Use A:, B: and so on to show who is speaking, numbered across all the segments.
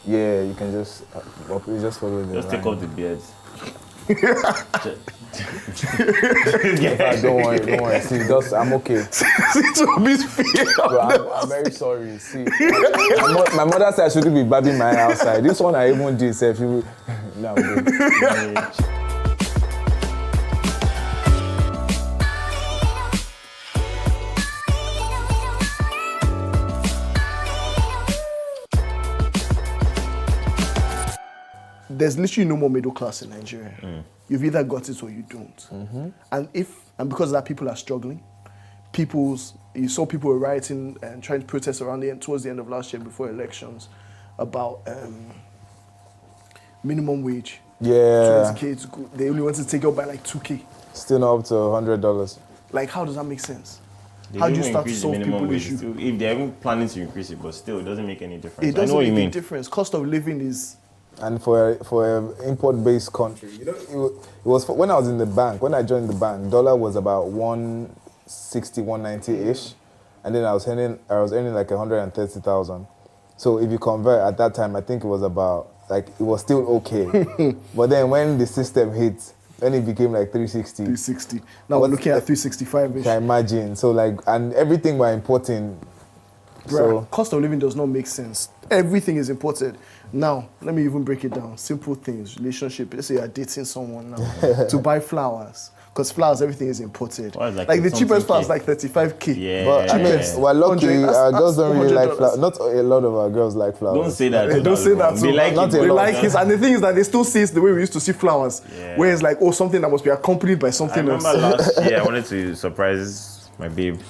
A: Yeah, you can just follow the
B: Just
A: line.
B: take off the beards.
A: Yeah. Don't worry. See, I'm okay. Bro, I'm very sorry. See, my mother said I shouldn't be babbing my outside. This one I even did say, no, I'm good.
C: There's literally no more middle class in Nigeria. You've either got it or you don't.
A: Mm-hmm.
C: And because of that, people are struggling. You saw people were rioting and trying to protest towards the end of last year before elections about minimum wage.
A: Yeah.
C: 20K they only wanted to take it up by like 2K.
A: Still not up to $100.
C: Like, how does that make sense?
B: They
C: How do you
B: even
C: start to
B: increase the
C: solve
B: minimum
C: people
B: wage
C: issue?
B: still, if they're even planning to increase it, but still, it doesn't make any difference.
C: It doesn't
B: I know what
C: make
B: you
C: a
B: mean.
C: difference. Cost of living is...
A: And for an import-based country, it was when I was in the bank. When I joined the bank, dollar was about 160, 190-ish, and then I was earning like 130,000. So if you convert at that time, I think it was about it was still okay. But then when the system hit, then it became like 360.
C: 360. Now we're looking at 365-ish.
A: Can imagine. So and everything we're importing.
C: So cost of living does not make sense. Everything is imported. Now, let me even break it down. Simple things, relationship. Let's say you're dating someone now to buy flowers. Because flowers, everything is imported.
B: Like
C: the cheapest flowers like 35K.
B: Yeah.
A: But I mean, we're lucky. Our girls don't really like flowers. Not a lot of our girls like flowers.
B: Don't say that.
C: Don't say that.
B: They like it.
C: They like it. And the thing is that they still see it the way we used to see flowers.
B: Yeah.
C: Where it's like, something that must be accompanied by something else.
B: I remember last year I wanted to surprise my babe,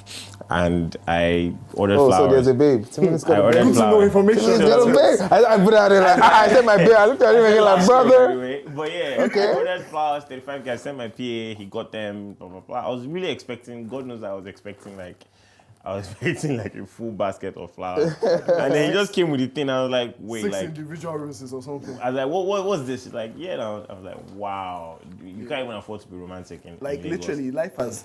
B: and I ordered flowers.
A: So there's a babe. Timini's got a babe.
C: Good to know information.
A: Timini's got a babe. I put out there I said my babe. I looked at him and like, brother.
B: Anyway, but yeah, okay. I ordered flowers, 35K. I sent my PA. He got them. Blah blah blah. I was really expecting. God knows I was expecting like a full basket of flowers. And then he just came with the thing. I was like, wait,
C: 6 individual roses or something.
B: I was like, what's this? She's like, yeah. I was like, wow. You can't even afford to be romantic in Lagos.
C: Literally, life has.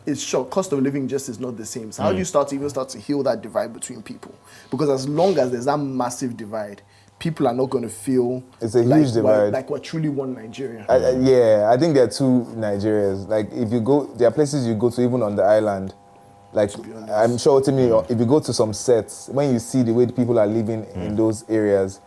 C: It's short. Cost of living just is not the same. So how do you start to heal that divide between people? Because as long as there's that massive divide, people are not going to feel
A: it's a huge divide.
C: Like we're truly one Nigeria.
A: I think there are two Nigerias. Like if you go, there are places you go to even on the island. Like I'm sure to me, if you go to some sets, when you see the way the people are living in those areas,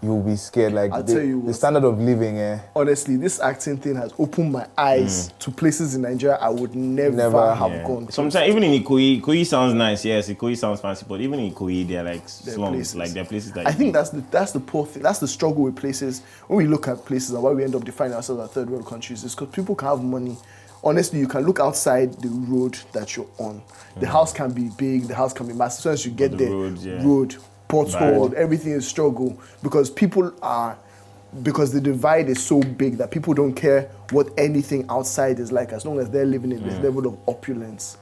A: you'll be scared. Like
C: I'll tell you what,
A: the standard of living.
C: Honestly, this acting thing has opened my eyes to places in Nigeria I would never have gone to.
B: Sometimes even in Ikoyi sounds nice, yes, Ikoyi sounds fancy, but even in Ikoyi they're like slums, like they're places that
C: I think that's the poor thing. That's the struggle with places. When we look at places and why we end up defining ourselves as third world countries is because people can have money. Honestly, you can look outside the road that you're on. The house can be big, the house can be massive. So as you get there, road, pothole, everything is struggle because the divide is so big that people don't care what anything outside is like as long as they're living in this level of opulence.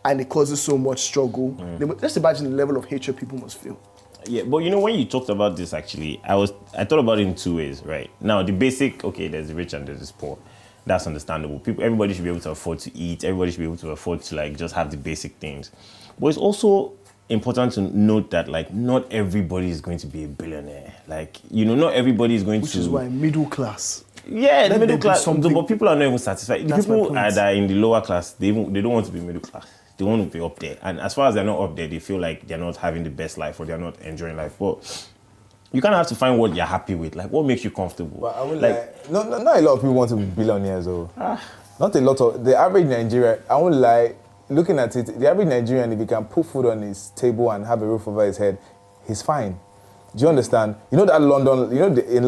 C: And it causes so much struggle. Just imagine the level of hatred people must feel.
B: Yeah, but when you talked about this actually, I thought about it in two ways, right? Now the basic, there's the rich and there's the poor. That's understandable. Everybody should be able to afford to eat. Everybody should be able to afford to just have the basic things. But it's also important to note that not everybody is going to be a billionaire. Not everybody is going to.
C: Which is why middle class.
B: Yeah, the middle class. But people are not even satisfied. The people that are in the lower class, they don't want to be middle class. They want to be up there. And as far as they're not up there, they feel like they're not having the best life or they're not enjoying life. But you kind of have to find what you're happy with, what makes you comfortable.
A: But I would not a lot of people want to be billionaires, though. Not a lot of the average Nigerian. I won't lie. Looking at it, the average Nigerian, if he can put food on his table and have a roof over his head, he's fine. Do you understand? You know that London, in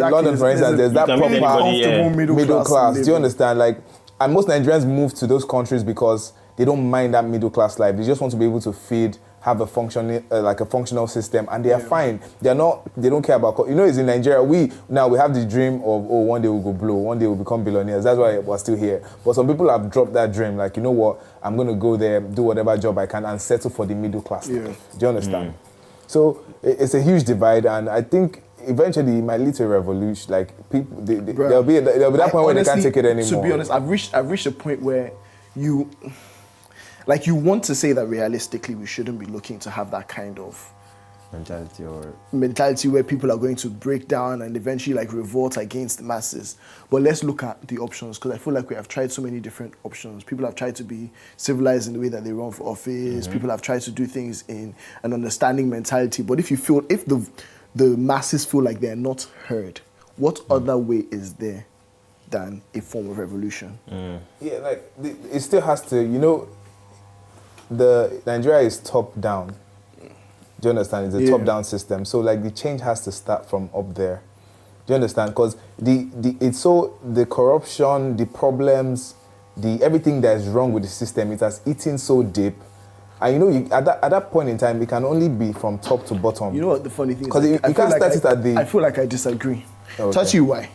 A: London, for instance, there's that proper comfortable middle class. Do you understand? And most Nigerians move to those countries because they don't mind that middle class life. They just want to be able to feed, have a functioning, a functional system, and they are fine. They don't care about. It's in Nigeria. We have the dream of one day we'll go blow, one day we'll become billionaires. That's why we're still here. But some people have dropped that dream. You know what? I'm going to go there, do whatever job I can, and settle for the middle class. Yeah. Do you understand? So it's a huge divide, and I think eventually it might lead to a revolution. People, there'll be that point where they can't take it anymore.
C: To be honest, I've reached a point where you want to say that realistically we shouldn't be looking to have that kind of mentality where people are going to break down and eventually like revolt against the masses. But let's look at the options, because I feel like we have tried so many different options. People have tried to be civilized in the way that they run for office. People have tried to do things in an understanding mentality. But if the masses feel like they're not heard, what other way is there than a form of revolution?
A: Yeah, like it still has to, the Nigeria is top down. Do you understand? It's a top-down system. So like the change has to start from up there. Do you understand? Because the corruption, the problems, everything that is wrong with the system, it has eaten so deep. And at that point in time, it can only be from top to bottom.
C: You know what the funny thing is?
A: Because you can't start it at the...
C: I feel like I disagree.
A: Okay.
C: Tell you why.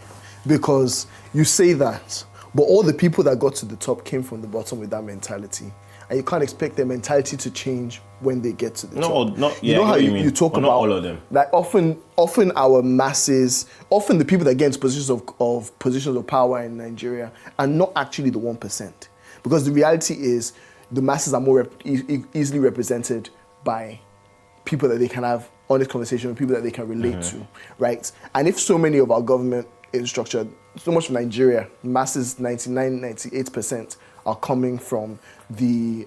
C: Because you say that, but all the people that got to the top came from the bottom with that mentality. And you can't expect their mentality to change when they get to the top. You know how you talk about...
B: Not all of them.
C: Like often our masses, often the people that get into positions of power in Nigeria are not actually the 1%. Because the reality is the masses are more easily represented by people that they can have honest conversation with, people that they can relate to, right? And if so many of our government is structured, so much of Nigeria, masses 98% are coming from the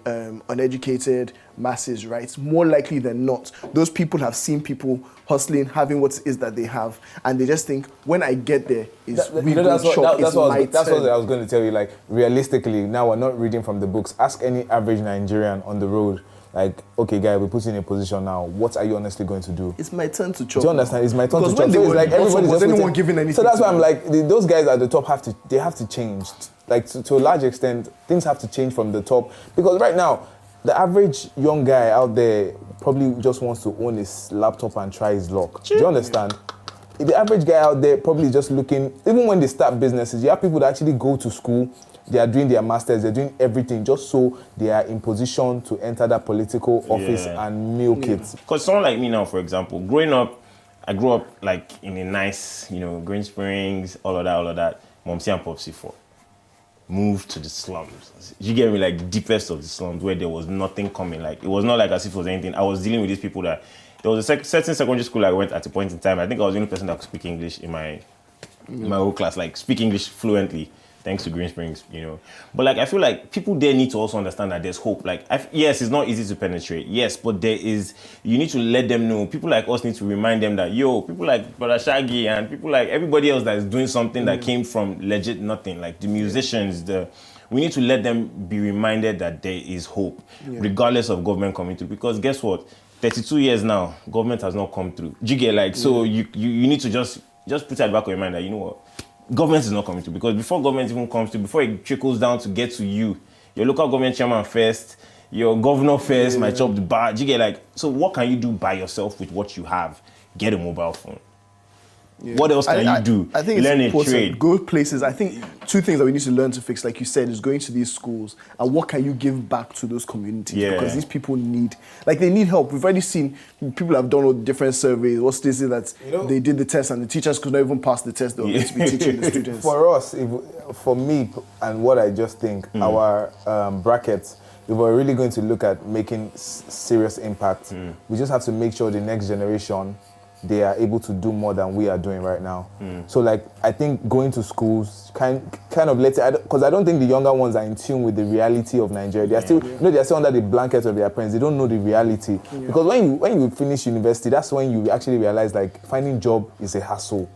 C: uneducated masses, right? More likely than not, those people have seen people hustling, having what it is that they have, and they just think, when I get there, that's what
A: I was going to tell you. Like, realistically, now we're not reading from the books. Ask any average Nigerian on the road, like, okay, guy, we put you in a position now. What are you honestly going to do?
C: It's my turn to chop.
A: Do you understand? It's my turn to chop.
C: So
A: it's like everybody
C: was anyone giving anything?
A: So that's why I'm like, those guys at the top have to change. Like to a large extent, things have to change from the top, because right now, the average young guy out there probably just wants to own his laptop and try his luck. Do you understand? The average guy out there probably just looking, even when they start businesses, you have people that actually go to school, they are doing their masters, they're doing everything just so they are in position to enter that political office and milk it.
B: Because someone like me now, for example, growing up, I grew up like in a nice, Green Springs, all of that. Momsi and Popsi for. Moved to the slums. You get me, like deepest of the slums where there was nothing coming. Like it was not like as if it was anything. I was dealing with these people that there was a certain secondary school I went at a point in time. I think I was the only person that could speak English in my whole class, like speak English fluently, thanks to Green Springs, But like I feel like people there need to also understand that there's hope. Like yes, it's not easy to penetrate. Yes, but you need to let them know. People like us need to remind them that people like Brother Shaggy and people like everybody else that is doing something that came from legit nothing, like the musicians, we need to let them be reminded that there is hope, regardless of government coming through. Because guess what? 32 years now, government has not come through. Do you get like, so you need to just put it at the back of your mind that, you know what? Government is not coming through, because before government even comes through, before it trickles down to get to you, your local government chairman first, your governor first might chop the bar. Do you get like, so what can you do by yourself with what you have? Get a mobile phone. Yeah. What else can you do?
C: I think
B: learn
C: it's important.
B: A trade.
C: Go places. I think two things that we need to learn to fix, like you said, is going to these schools and what can you give back to those communities?
B: Yeah.
C: Because these people they need help. We've already seen people have done all the different surveys. What's this is that they did the test and the teachers could not even pass the test. They were going to be teaching the students.
A: For us, for me, and what I just think, our brackets, if we're really going to look at making serious impact, we just have to make sure the next generation, they are able to do more than we are doing right now. So like, I think going to schools kind of because I don't think the younger ones are in tune with the reality of Nigeria. They are still, they're still under the blanket of their parents. They don't know the reality. Because when you finish university, that's when you actually realize like finding job is a hassle.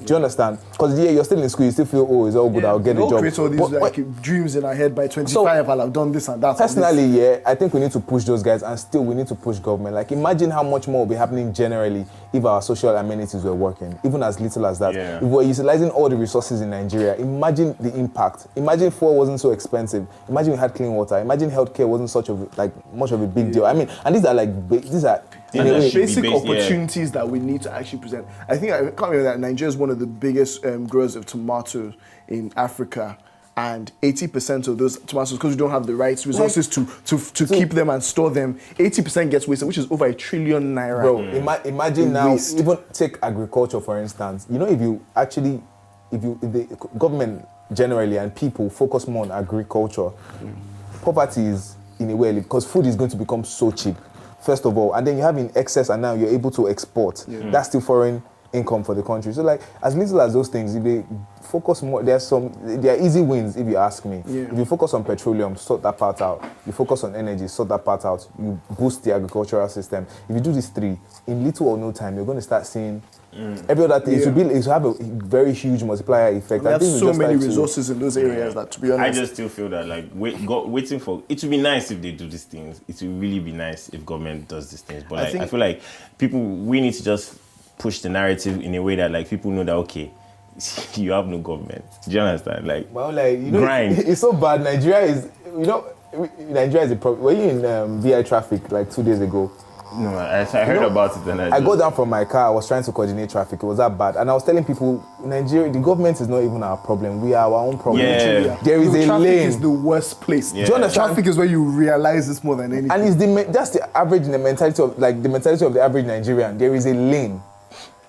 A: Do you understand? Because you're still in school, you still feel, it's all good, I'll get a job.
C: Create all these dreams in our head by 25, I'll have done this and that.
A: Personally, I think we need to push those guys, and still we need to push government. Like, imagine how much more will be happening generally if our social amenities were working, even as little as that.
B: Yeah.
A: If we're utilizing all the resources in Nigeria, imagine the impact. Imagine fuel wasn't so expensive. Imagine we had clean water. Imagine healthcare wasn't much of a big deal. I mean, and these are
C: basic opportunities that we need to actually present. I can't remember that Nigeria is one of the biggest growers of tomatoes in Africa, and 80% of those tomatoes, because we don't have the right resources to keep them and store them, 80% gets wasted, which is over ₦1 trillion.
A: Bro, imagine now, even take agriculture for instance. If the government generally and people focus more on agriculture, poverty is in a way, because food is going to become so cheap. first of all, and then you have in excess, and now you're able to export. That's still foreign income for the country. So like, as little as those things, if they focus more, there are easy wins if you ask me. If you focus on petroleum, sort that part out. You focus on energy, sort that part out. You boost the agricultural system. If you do these three, in little or no time, you're going to start seeing every other thing. It will have a very huge multiplier effect.
C: We have so many resources in those areas that, to be honest,
B: I just still feel that like waiting for it would be nice if they do these things. It would really be nice if government does these things. But I feel like we need to just push the narrative in a way that like people know that okay, you have no government. Do you understand? Like,
A: well, like
B: grind.
A: It's so bad. Nigeria is a problem. Were you in VI traffic like 2 days ago?
B: No, I heard about it and
A: I got down from my car. I was trying to coordinate traffic. It was that bad, and I was telling people, Nigeria, the government is not even our problem. We are our own problem.
B: Yeah.
A: There is a
C: traffic
A: lane.
C: is the worst place.
A: Do you understand?
C: Traffic is where you realize this more than anything.
A: And it's that's the average in the mentality of the average Nigerian. There is a lane.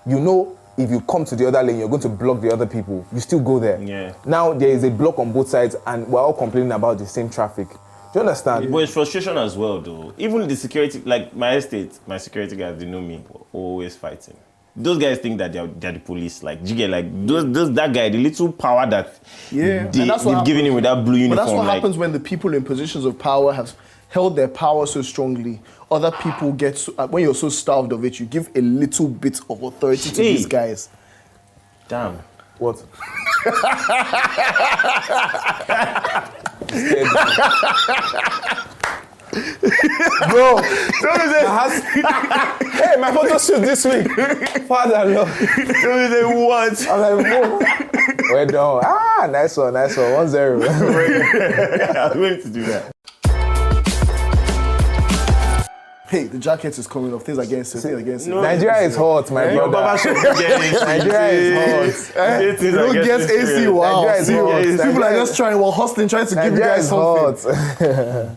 A: You know, if you come to the other lane, you're going to block the other people. You still go there.
B: Yeah.
A: Now there is a block on both sides, and we're all complaining about the same traffic. Do you understand?
B: But it's frustration as well, though. Even the security, like my security guys, they know me, always fighting. Those guys think that they're the police. Like, you get like that guy, the little power that they've given him with that blue uniform.
C: But that's what happens when the people in positions of power have held their power so strongly. Other people get when you're so starved of it, you give a little bit of authority to these guys.
B: Damn.
A: What? Bro, hey, my photo shoot this week. Father, Lord.
B: What?
A: I'm like, whoa. We're done. Nice one. 1-0.
B: I was waiting to do that.
C: Hey, the jacket is coming off. Things are getting serious.
B: No,
A: Nigeria is hot, my brother. Nigeria is hot.
C: You don't get AC. Wow.
A: Nigeria is hot.
C: People are just trying to give you guys something.
A: Hot.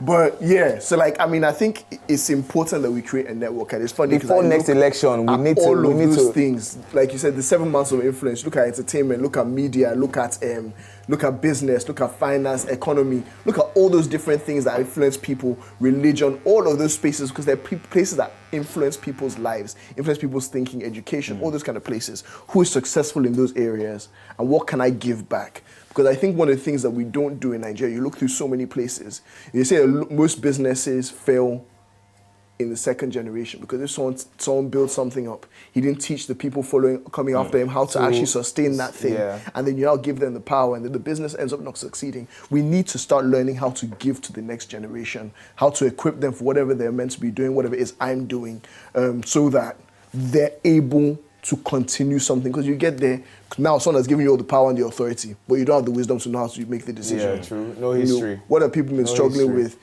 C: But yeah, so like, I mean, I think it's important that we create a network. And it's funny
A: before next election, we need
C: those things. Like you said, the 7 months of influence. Look at entertainment. Look at media. Look at business. Look at finance, economy. Look at all those different things that influence people, religion, all of those spaces, because they're places that influence people's lives, influence people's thinking, education, all those kind of places. Who is successful in those areas, and what can I give back? Because I think one of the things that we don't do in Nigeria, you look through so many places, you say most businesses fail in the second generation, because if someone builds something up, he didn't teach the people coming after him how to actually sustain that thing. Yeah. And then you now give them the power, and then the business ends up not succeeding. We need to start learning how to give to the next generation, how to equip them for whatever they're meant to be doing, whatever it is I'm doing, so that they're able to continue something. Because you get there, now someone has given you all the power and the authority, but you don't have the wisdom to know how to make the decision.
A: Yeah, true. No history.
C: What have people been struggling with?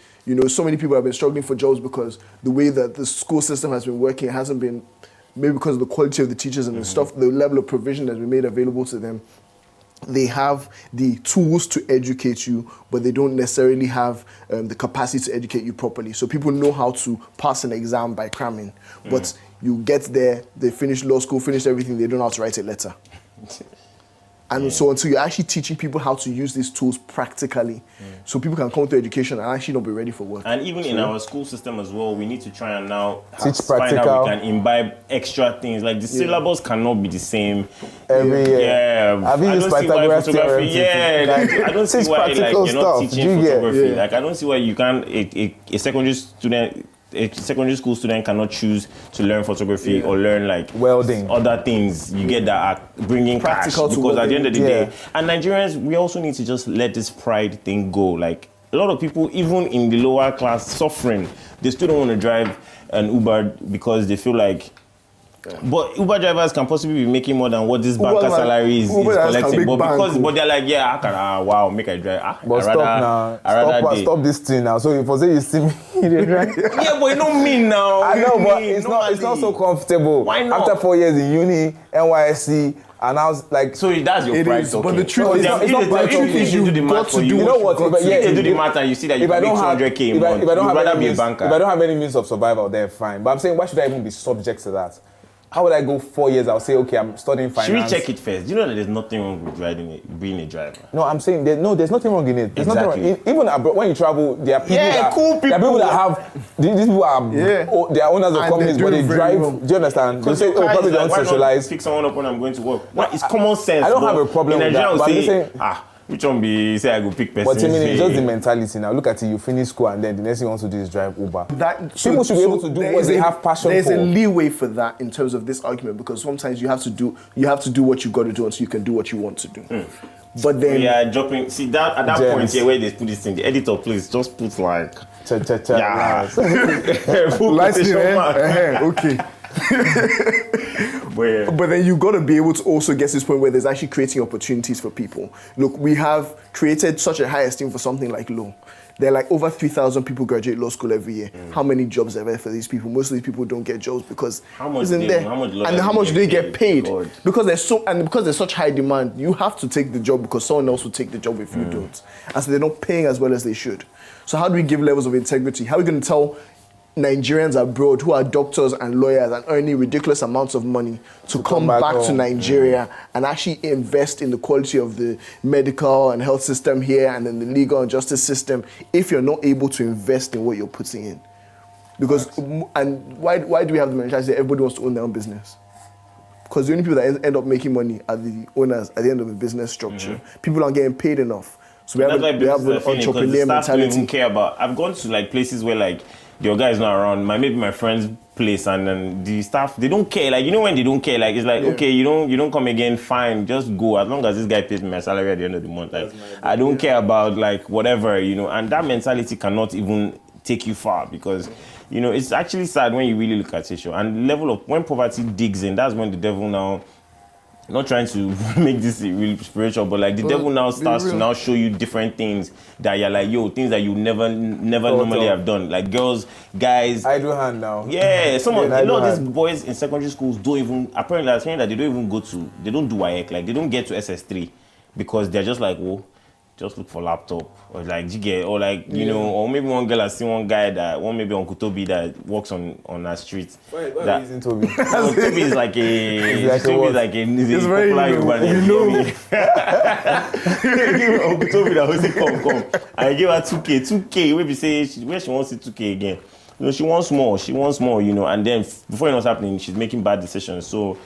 C: So many people have been struggling for jobs because the way that the school system has been working hasn't been, maybe because of the quality of the teachers and the stuff, the level of provision that's been made available to them. They have the tools to educate you, but they don't necessarily have the capacity to educate you properly. So people know how to pass an exam by cramming, but you get there, they finish law school, finish everything, they don't know how to write a letter. And so until you're actually teaching people how to use these tools practically, so people can come to education and actually not be ready for work.
B: And even in our school system as well, we need to try and now
A: teach
B: find
A: practical.
B: out we can imbibe extra things. Like the syllabus cannot be the same
A: every year.
B: Yeah,
A: I've used Pythagoras theorem.
B: I don't see why like you're not teaching photography.
A: Yeah.
B: Like I don't see why you can't a secondary student. A secondary school student cannot choose to learn photography or learn like
A: welding,
B: other things. You get that are bringing practical cash, because at the end of the day, and Nigerians, we also need to just let this pride thing go. Like a lot of people, even in the lower class, suffering, they still don't want to drive an Uber because they feel like. But Uber drivers can possibly be making more than what this banker salary is collecting. But they're like, yeah, I can, wow, make I drive.
A: But stop this thing now. So if I say you see me, you drive.
B: Yeah, but it don't mean now.
A: I know, but it's not so comfortable.
B: Why not?
A: After 4 years in uni, NYSC, and I was like,
B: so that's your pride talking.
C: But the truth is,
B: it's not pride talking. You do the math for you.
A: You know what?
B: If you do the math and you see that you can make 200K a month, you'd rather be a banker.
A: If I don't have any means of survival, then fine. But I'm saying, why should I even be subject to that? How would I go 4 years? I'll say, okay, I'm studying finance.
B: Should we check it first? Do you know that there's nothing wrong with being a driver?
A: No, I'm saying there's nothing wrong in it. There's
B: Exactly.
A: nothing wrong. Even abroad, when you travel, there are people
B: cool people.
A: There are people that have these people are they are owners of
C: And
A: companies,
C: they're
A: but they
C: doing very
A: drive.
C: well.
A: Do you understand? They
B: Because
A: say,
B: your car
A: probably
B: is
A: don't
B: like, why not
A: socialize.
B: pick someone up when I'm going to work. It's common sense.
A: I don't have
B: but
A: a problem
B: in
A: with
B: Nigeria,
A: that, but I'm
B: say,
A: saying-
B: which one be say I go pick person?
A: But Timini, it's just the mentality now. Look at it, you finish school and then the next thing you want to do is drive Uber. People should be able to do what they have passion
C: There's
A: for.
C: a leeway for that in terms of this argument because sometimes you have to do what you've got to do until you can do what you want to do. But then
B: Yeah, dropping. See that at that
A: Gems.
B: point here where they put this thing, the editor, please just put like
A: Yeah.
B: full
C: lightning,
B: quotation mark.
C: okay.
B: But
C: But then you've got to be able to also get to this point where there's actually creating opportunities for people. Look, we have created such a high esteem for something like law. There are like over 3,000 people graduate law school every year. How many jobs are there for these people? Most of these people don't get jobs because
B: How much
C: isn't
B: they-
C: there.
B: how much
C: And how much do they get paid?
B: God.
C: Because there's such high demand, you have to take the job because someone else will take the job if you don't. And so they're not paying as well as they should. So how do we give levels of integrity? How are we going to tell Nigerians abroad who are doctors and lawyers and earning ridiculous amounts of money to come back to
A: home.
C: Nigeria and actually invest in the quality of the medical and health system here and then the legal and justice system if you're not able to invest in what you're putting in? Because, and why do we have the mentality that everybody wants to own their own business? Because the only people that end up making money are the owners at the end of the business structure. People aren't getting paid enough. So we have
B: that's why
C: an
B: businesses are failing, 'cause the
C: entrepreneur
B: staff don't even
C: mentality.
B: care about. I've gone to like places where like your guy is not around. Maybe my friend's place, and then the staff they don't care. Like when they don't care, like it's like okay, you don't come again, fine, just go. As long as this guy pays me my salary at the end of the month, like I don't care about like whatever, and that mentality cannot even take you far because. It's actually sad when you really look at it, and the level of when poverty digs in, that's when the devil now. Not trying to make this really spiritual, but like the devil now starts to now show you different things that you're like, things that you never normally have done. Like girls, guys.
A: I do hand now.
B: Yeah, these
A: hand.
B: boys in secondary schools don't even, apparently I'm saying that they don't do WAEC, like they don't get to SS3 because they're just like, just look for laptop or like jigger or like or maybe one girl has seen one guy maybe Uncle Tobi that works on our street.
A: Why are you using Tobi?
B: Tobi is like
C: It's very
B: popular Yoruba name. Uncle Tobi that always say come. I give her 2K. Maybe say where she wants it 2K again. She wants more. And then before it was happening, she's making bad decisions. So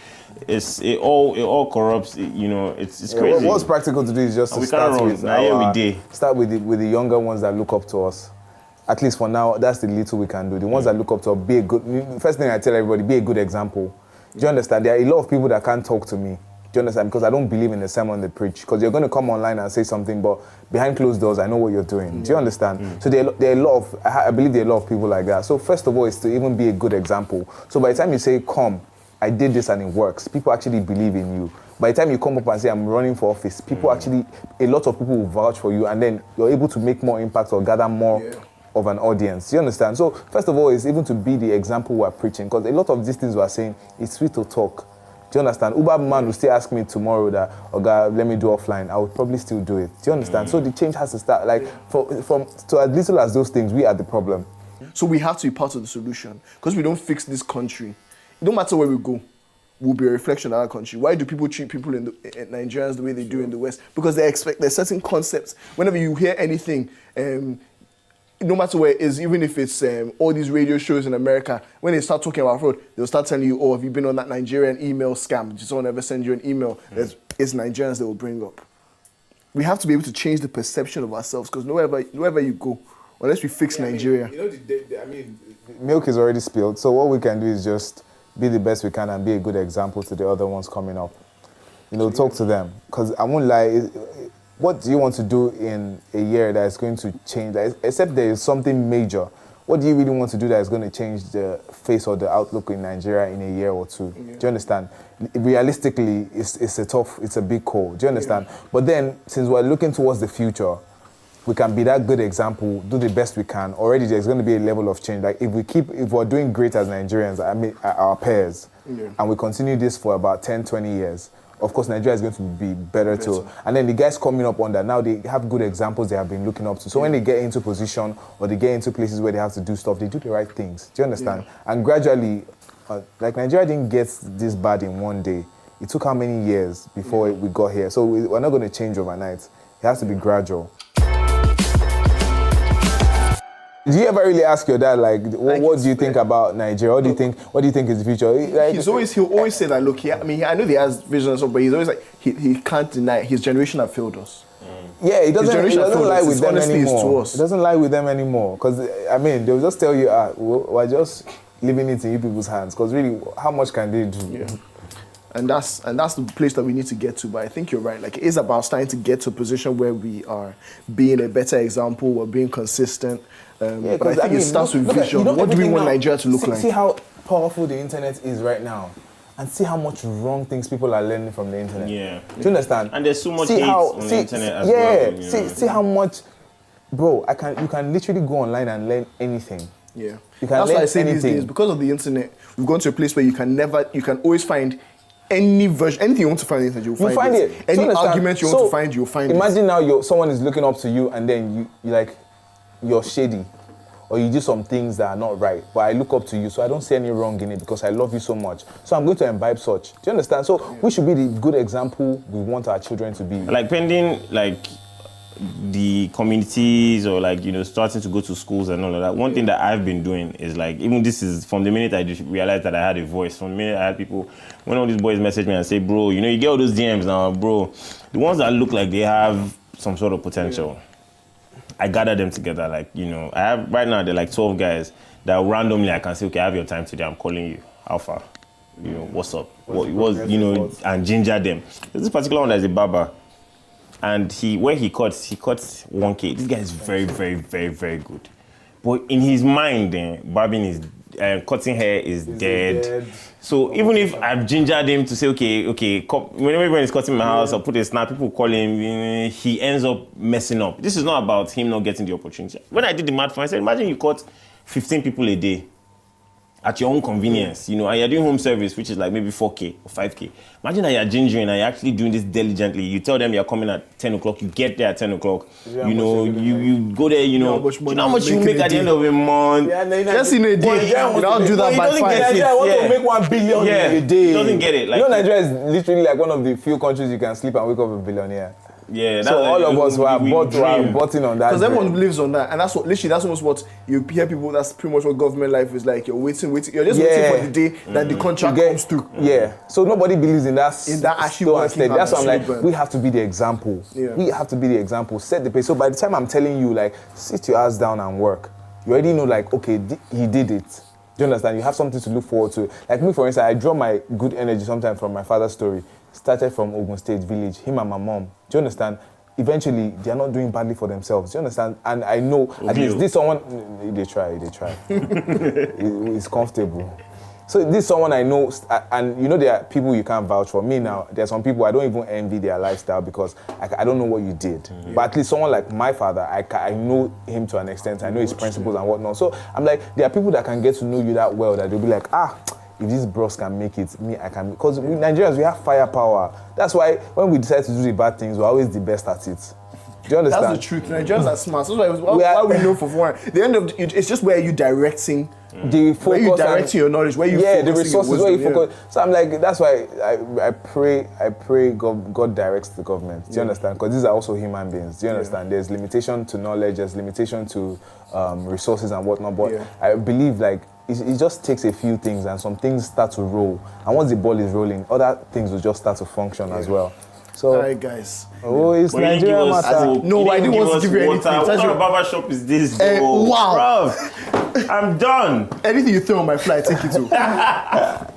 B: it all corrupts. It's crazy.
A: What's practical to do is just to start with the younger ones that look up to us. At least for now, that's the little we can do. The ones that look up to us, be a good. First thing I tell everybody, be a good example. Do you understand? There are a lot of people that can't talk to me. Do you understand? Because I don't believe in the sermon they preach. Because you're going to come online and say something, but behind closed doors, I know what you're doing. Do you understand? So there are a lot of. I believe there are a lot of people like that. So first of all, is to even be a good example. So by the time you say, "Come," I did this and it works. People actually believe in you. By the time you come up and say, I'm running for office, people a lot of people will vouch for you and then you're able to make more impact or gather more of an audience. You understand? So first of all, it's even to be the example we're preaching because a lot of these things we're saying, it's sweet to talk. Do you understand? Uber man will still ask me tomorrow that, God, let me do offline. I would probably still do it. Do you understand? So the change has to start. Like, to as little as those things, we are the problem.
C: So we have to be part of the solution because we don't fix this country. It don't matter where we go, we'll be a reflection of our country. Why do people treat people in Nigerians the way they do in the West? Because they expect there's certain concepts. Whenever you hear anything, no matter where it is, even if it's all these radio shows in America, when they start talking about fraud, they'll start telling you, have you been on that Nigerian email scam? Did someone ever send you an email? It's Nigerians they will bring up. We have to be able to change the perception of ourselves because wherever you go, unless we fix Nigeria.
A: Milk is already spilled, so what we can do is just be the best we can and be a good example to the other ones coming up. Talk to them. Because I won't lie, what do you want to do in a year that is going to change? Except there is something major. What do you really want to do that is going to change the face or the outlook in Nigeria in a year or two? Yeah. Do you understand? Realistically, it's a big call. Do you understand? Yeah. But then, since we're looking towards the future, we can be that good example, do the best we can. Already there's going to be a level of change. Like if we're doing great as Nigerians, our peers, and we continue this for about 10, 20 years, of course Nigeria is going to be better too. And then the guys coming up on that, now they have good examples they have been looking up to. So when they get into position or they get into places where they have to do stuff, they do the right things. Do you understand? And gradually, like Nigeria didn't get this bad in one day. It took how many years before we got here? So we're not going to change overnight. It has to be gradual. Do you ever really ask your dad, like what do you think about Nigeria? What do you think is the future? Like,
C: he'll always say that, look, I know he has vision and stuff, but he's always like, he can't deny his generation have failed us.
A: Yeah, it doesn't lie with them anymore.
C: It
A: doesn't lie with them anymore. Because, I mean, they'll just tell you, we're just leaving it in you people's hands. Because really, how much can they do?
C: Yeah. And that's the place that we need to get to. But I think you're right. Like, it is about starting to get to a position where we are being a better example, we're being consistent. But I think it starts with vision. What do we want Nigeria to look like?
A: See how powerful the internet is right now. And see how much wrong things people are learning from the internet.
B: Yeah.
A: Do you understand?
B: And there's so much hate on the internet as well.
A: Yeah. See how much, bro. You can literally go online and learn anything.
C: Yeah.
A: You can
C: That's
A: learn
C: why I say
A: anything.
C: these days, because of the internet, we've gone to a place where you can always find any version, anything you want to find on the internet, you'll find it. Any argument you want to find, you'll find it.
A: Imagine now someone is looking up to you and then you're shady. Or you do some things that are not right, but I look up to you, so I don't see any wrong in it because I love you so much. So I'm going to imbibe such. Do you understand? So we should be the good example we want our children to be.
B: Like pending, like the communities or starting to go to schools and all of that. One thing that I've been doing is even this is from the minute I just realized that I had a voice. From the minute I had people, when all these boys message me and say, bro, you get all those DMs now, bro. The ones that look like they have some sort of potential. I gather them together, I have right now, they're 12 guys that randomly I can say, okay, I have your time today, I'm calling you. How far? What's up? And ginger them. There's this particular one that's a barber. And he cuts 1K. This guy is very, very, very, very good. But in his mind, barbing is, cutting hair is dead. So even if I've gingered him to say, okay, whenever everyone is cutting my house or put a snap, people call him, he ends up messing up. This is not about him not getting the opportunity. When I did the math, I said, imagine you cut 15 people a day at your own convenience, and you're doing home service, which is maybe 4K or 5K. Imagine that you're gingering and you're actually doing this diligently. You tell them you're coming at 10 o'clock, you get there at 10 o'clock, you go there, you know how much you make at the end of a month.
C: Just in a day, I'll do that by 5.
A: I want to make 1 billion in a day.
B: He doesn't get it.
A: Nigeria is literally one of the few countries you can sleep and wake up a billionaire.
B: Yeah,
A: so all of us were bought in on that.
C: Because everyone lives on that, and that's almost what you hear people. That's pretty much what government life is like. You're waiting. You're just waiting for the day that the contract comes through.
A: Yeah. So nobody believes in that.
C: In that actually working.
A: That's why I'm like, we have to be the example. Yeah. We have to be the example. Set the pace. So by the time I'm telling you, sit your ass down and work, you already know, okay, he did it. Do you understand? You have something to look forward to. Like me, for instance, I draw my good energy sometimes from my father's story. Started from Ogun State village, him and my mom. Do you understand? Eventually, they are not doing badly for themselves. Do you understand? And I know, at least this someone, they try. It's comfortable. So this someone I know, and there are people you can't vouch for. Me now, there are some people I don't even envy their lifestyle because I don't know what you did. Mm-hmm. But at least someone like my father, I know him to an extent. I know his principles and whatnot. So I'm like, there are people that can get to know you that well that they'll be like, if these bros can make it, me, I can. Because we Nigerians, we have firepower. That's why when we decide to do the bad things, we're always the best at it. Do you understand?
C: That's the truth. Nigerians are smart. That's why we know for one. The end of it's just where you directing.
A: The focus. Where you
C: directing your knowledge. Where you
A: the resources. Where you focus. So I'm like, that's why I pray God directs the government. Do you understand? Because these are also human beings. Do you understand? There's limitation to knowledge. There's limitation to resources and whatnot. But I believe it just takes a few things and some things start to roll. And once the ball is rolling, other things will just start to function as well. So,
C: all right, guys.
A: It's Nigeria matter.
C: No, I didn't want to give you anything.
B: What kind of barber shop is this?
C: Wow.
B: Bruv, I'm done.
C: Anything you throw on my fly, take it to.